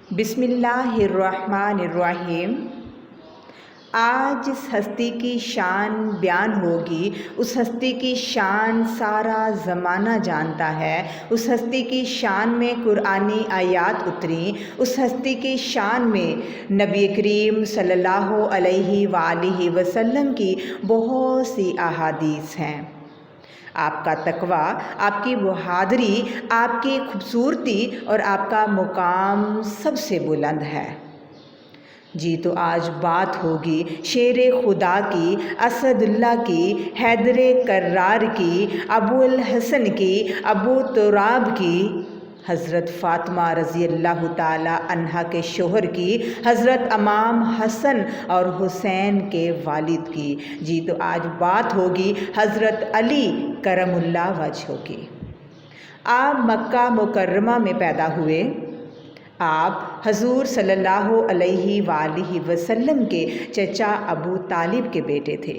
بسم اللہ الرحمن الرحیم۔ آج جس ہستی کی شان بیان ہوگی، اس ہستی کی شان سارا زمانہ جانتا ہے۔ اس ہستی کی شان میں قرآنی آیات اتری، اس ہستی کی شان میں نبی کریم صلی اللہ علیہ وآلہ وسلم کی بہت سی احادیث ہیں۔ آپ کا تقویٰ، آپ کی بہادری، آپ کی خوبصورتی اور آپ کا مقام سب سے بلند ہے۔ جی تو آج بات ہوگی شیر خدا کی، اسد اللہ کی، حیدر کرار کی، ابو الحسن کی، ابو تراب کی، حضرت فاطمہ رضی اللہ تعالی عنہا کے شوہر کی، حضرت امام حسن اور حسین کے والد کی۔ جی تو آج بات ہوگی حضرت علی کرم اللہ وجہہ کی۔ آپ مکہ مکرمہ میں پیدا ہوئے۔ آپ حضور صلی اللہ علیہ وآلہ وسلم کے چچا ابو طالب کے بیٹے تھے۔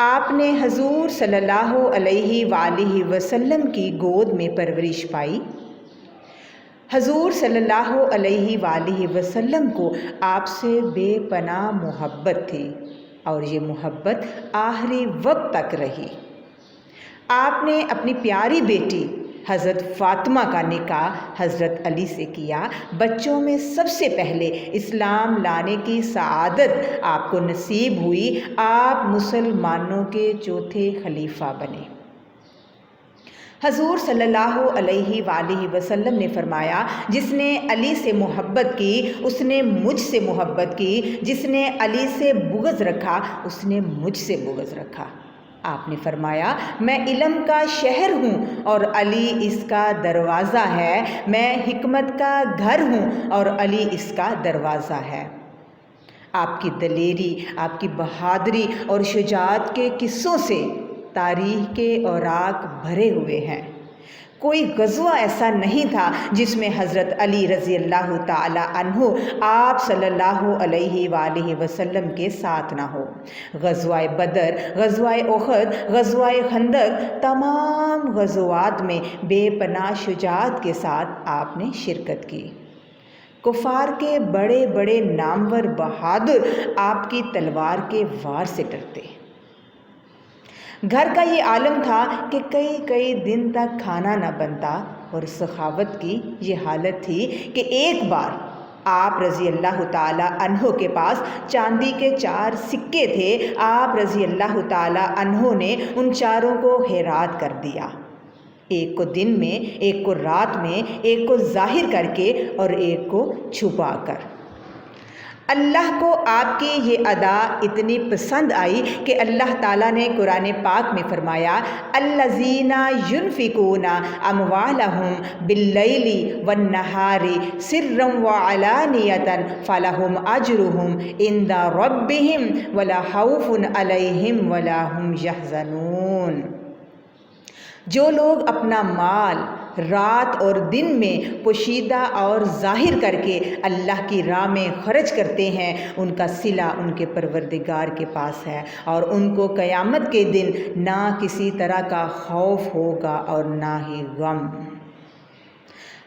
آپ نے حضور صلی اللہ علیہ وآلہ وسلم کی گود میں پرورش پائی۔ حضور صلی اللہ علیہ وآلہ وسلم کو آپ سے بے پناہ محبت تھی اور یہ محبت آخری وقت تک رہی۔ آپ نے اپنی پیاری بیٹی حضرت فاطمہ کا نکاح حضرت علی سے کیا۔ بچوں میں سب سے پہلے اسلام لانے کی سعادت آپ کو نصیب ہوئی۔ آپ مسلمانوں کے چوتھے خلیفہ بنے۔ حضور صلی اللہ علیہ وآلہ وسلم نے فرمایا، جس نے علی سے محبت کی اس نے مجھ سے محبت کی، جس نے علی سے بغض رکھا اس نے مجھ سے بغض رکھا۔ آپ نے فرمایا، میں علم کا شہر ہوں اور علی اس کا دروازہ ہے، میں حکمت کا گھر ہوں اور علی اس کا دروازہ ہے۔ آپ کی دلیری، آپ کی بہادری اور شجاعت کے قصوں سے تاریخ کے اوراق بھرے ہوئے ہیں۔ کوئی غزوہ ایسا نہیں تھا جس میں حضرت علی رضی اللہ تعالی عنہ آپ صلی اللہ علیہ وآلہ وسلم کے ساتھ نہ ہو۔ غزوہ بدر، غزوہ احد، غزوہ خندق، تمام غزوات میں بے پناہ شجاعت کے ساتھ آپ نے شرکت کی۔ کفار کے بڑے بڑے نامور بہادر آپ کی تلوار کے وار سے ڈرتے۔ گھر کا یہ عالم تھا کہ کئی دن تک کھانا نہ بنتا، اور سخاوت کی یہ حالت تھی کہ ایک بار آپ رضی اللہ تعالی عنہ کے پاس چاندی کے 4 سکے تھے۔ آپ رضی اللہ تعالی عنہ نے ان چاروں کو خیرات کر دیا، ایک کو دن میں، ایک کو رات میں، ایک کو ظاہر کر کے اور ایک کو چھپا کر۔ اللہ کو آپ کی یہ ادا اتنی پسند آئی کہ اللہ تعالیٰ نے قرآن پاک میں فرمایا، الذین ینفقون اموالہم باللیل والنہار سرا وعلانیۃ فلہم اجرہم عند ربہم ولا خوف علیہم ولا ہم یحزنون۔ جو لوگ اپنا مال رات اور دن میں پوشیدہ اور ظاہر کر کے اللہ کی راہ میں خرچ کرتے ہیں، ان کا صلہ ان کے پروردگار کے پاس ہے، اور ان کو قیامت کے دن نہ کسی طرح کا خوف ہوگا اور نہ ہی غم۔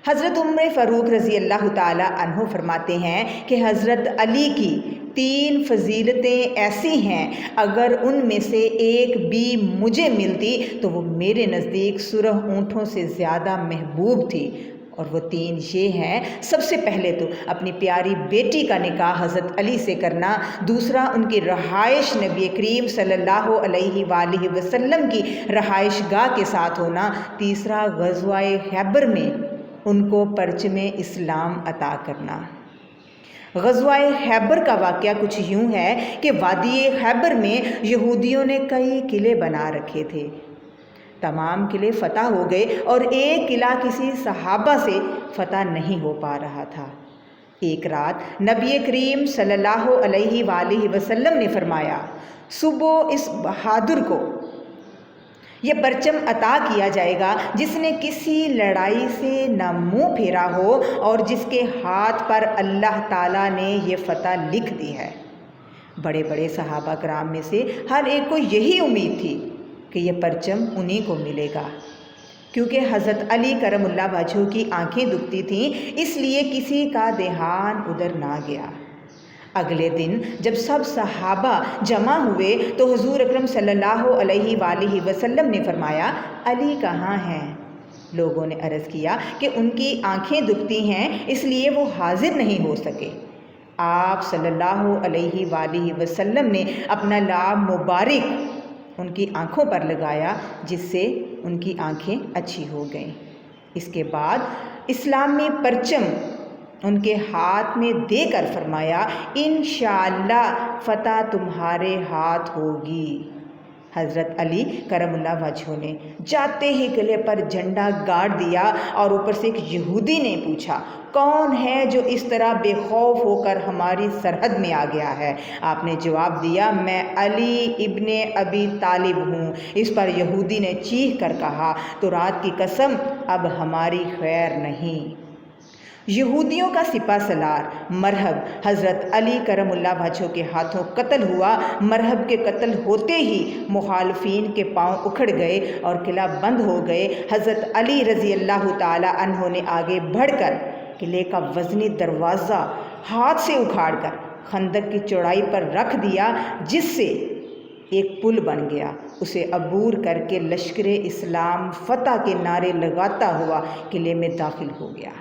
حضرت عمر فاروق رضی اللہ تعالی عنہ فرماتے ہیں کہ حضرت علی کی 3 فضیلتیں ایسی ہیں، اگر ان میں سے ایک بھی مجھے ملتی تو وہ میرے نزدیک سرخ اونٹوں سے زیادہ محبوب تھی، اور وہ 3 یہ ہیں۔ سب سے پہلے تو اپنی پیاری بیٹی کا نکاح حضرت علی سے کرنا، دوسرا ان کی رہائش نبی کریم صلی اللہ علیہ وآلہ وسلم کی رہائش گاہ کے ساتھ ہونا، تیسرا غزوہ خیبر میں ان کو پرچم اسلام عطا کرنا۔ غزوہ خیبر کا واقعہ کچھ یوں ہے کہ وادی خیبر میں یہودیوں نے کئی قلعے بنا رکھے تھے۔ تمام قلعے فتح ہو گئے اور ایک قلعہ کسی صحابہ سے فتح نہیں ہو پا رہا تھا۔ ایک رات نبی کریم صلی اللہ علیہ وآلہ وسلم نے فرمایا، صبح اس بہادر کو یہ پرچم عطا کیا جائے گا جس نے کسی لڑائی سے نہ منہ پھیرا ہو اور جس کے ہاتھ پر اللہ تعالیٰ نے یہ فتح لکھ دی ہے۔ بڑے بڑے صحابہ کرام میں سے ہر ایک کو یہی امید تھی کہ یہ پرچم انہی کو ملے گا۔ کیونکہ حضرت علی کرم اللہ وجہہ کی آنکھیں دکھتی تھیں، اس لیے کسی کا دھیان ادھر نہ گیا۔ اگلے دن جب سب صحابہ جمع ہوئے تو حضور اکرم صلی اللہ علیہ وآلہ وسلم نے فرمایا، علی کہاں ہیں؟ لوگوں نے عرض کیا کہ ان کی آنکھیں دکھتی ہیں، اس لیے وہ حاضر نہیں ہو سکے۔ آپ صلی اللہ علیہ وآلہ وسلم نے اپنا لعاب مبارک ان کی آنکھوں پر لگایا، جس سے ان کی آنکھیں اچھی ہو گئیں۔ اس کے بعد اسلامی پرچم ان کے ہاتھ میں دے کر فرمایا، انشاءاللہ فتح تمہارے ہاتھ ہوگی۔ حضرت علی کرم اللہ وجہہ نے جاتے ہی گلے پر جھنڈا گاڑ دیا اور اوپر سے ایک یہودی نے پوچھا، کون ہے جو اس طرح بے خوف ہو کر ہماری سرحد میں آ گیا ہے؟ آپ نے جواب دیا، میں علی ابن ابی طالب ہوں۔ اس پر یہودی نے چیخ کر کہا، تو رات کی قسم اب ہماری خیر نہیں۔ یہودیوں کا سپہ سالار مرہب حضرت علی کرم اللہ وجہہ کے ہاتھوں قتل ہوا۔ مرہب کے قتل ہوتے ہی مخالفین کے پاؤں اکھڑ گئے اور قلعہ بند ہو گئے۔ حضرت علی رضی اللہ تعالی عنہ نے آگے بڑھ کر قلعے کا وزنی دروازہ ہاتھ سے اکھاڑ کر خندق کی چوڑائی پر رکھ دیا، جس سے ایک پل بن گیا۔ اسے عبور کر کے لشکر اسلام فتح کے نعرے لگاتا ہوا قلعے میں داخل ہو گیا۔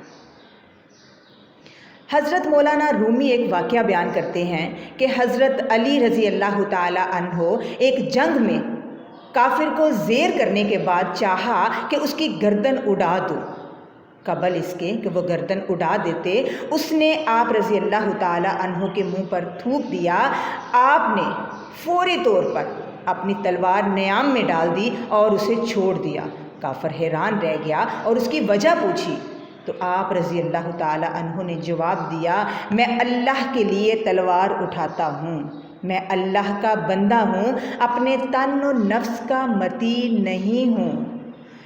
حضرت مولانا رومی ایک واقعہ بیان کرتے ہیں کہ حضرت علی رضی اللہ تعالی عنہ ایک جنگ میں کافر کو زیر کرنے کے بعد چاہا کہ اس کی گردن اڑا دو۔ قبل اس کے کہ وہ گردن اڑا دیتے، اس نے آپ رضی اللہ تعالی عنہ کے منہ پر تھوک دیا۔ آپ نے فوری طور پر اپنی تلوار نیام میں ڈال دی اور اسے چھوڑ دیا۔ کافر حیران رہ گیا اور اس کی وجہ پوچھی تو آپ رضی اللہ تعالی عنہ نے جواب دیا، میں اللہ کے لیے تلوار اٹھاتا ہوں، میں اللہ کا بندہ ہوں، اپنے تن و نفس کا مطیع نہیں ہوں،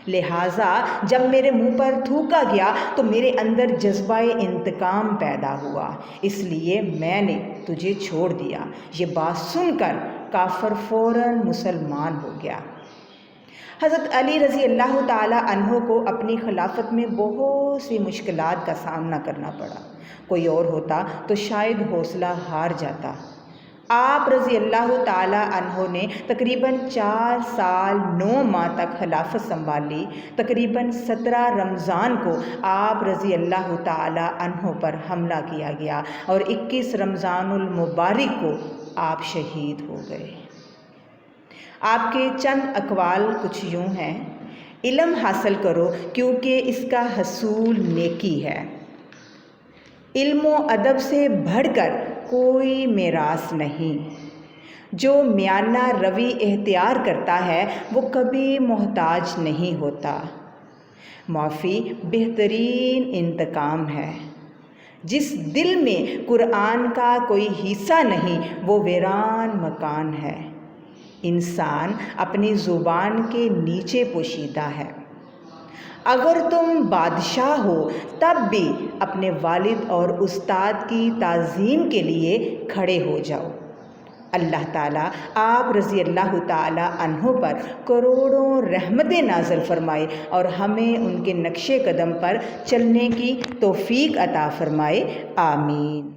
لہٰذا جب میرے منہ پر تھوکا گیا تو میرے اندر جذبہ انتقام پیدا ہوا، اس لیے میں نے تجھے چھوڑ دیا۔ یہ بات سن کر کافر فوراً مسلمان ہو گیا۔ حضرت علی رضی اللہ تعالی عنہ کو اپنی خلافت میں بہت سی مشکلات کا سامنا کرنا پڑا۔ کوئی اور ہوتا تو شاید حوصلہ ہار جاتا۔ آپ رضی اللہ تعالی عنہ نے تقریباً 4 سال 9 ماہ تک خلافت سنبھالی۔ تقریباً 17 رمضان کو آپ رضی اللہ تعالی عنہ پر حملہ کیا گیا اور 21 رمضان المبارک کو آپ شہید ہو گئے۔ آپ کے چند اقوال کچھ یوں ہیں، علم حاصل کرو کیونکہ اس کا حصول نیکی ہے۔ علم و ادب سے بڑھ کر کوئی میراث نہیں۔ جو میانہ روی اختیار کرتا ہے وہ کبھی محتاج نہیں ہوتا۔ معافی بہترین انتقام ہے۔ جس دل میں قرآن کا کوئی حصہ نہیں وہ ویران مکان ہے۔ انسان اپنی زبان کے نیچے پوشیدہ ہے۔ اگر تم بادشاہ ہو تب بھی اپنے والد اور استاد کی تعظیم کے لیے کھڑے ہو جاؤ۔ اللہ تعالیٰ آپ رضی اللہ تعالی عنہ پر کروڑوں رحمتیں نازل فرمائے اور ہمیں ان کے نقش قدم پر چلنے کی توفیق عطا فرمائے، آمین۔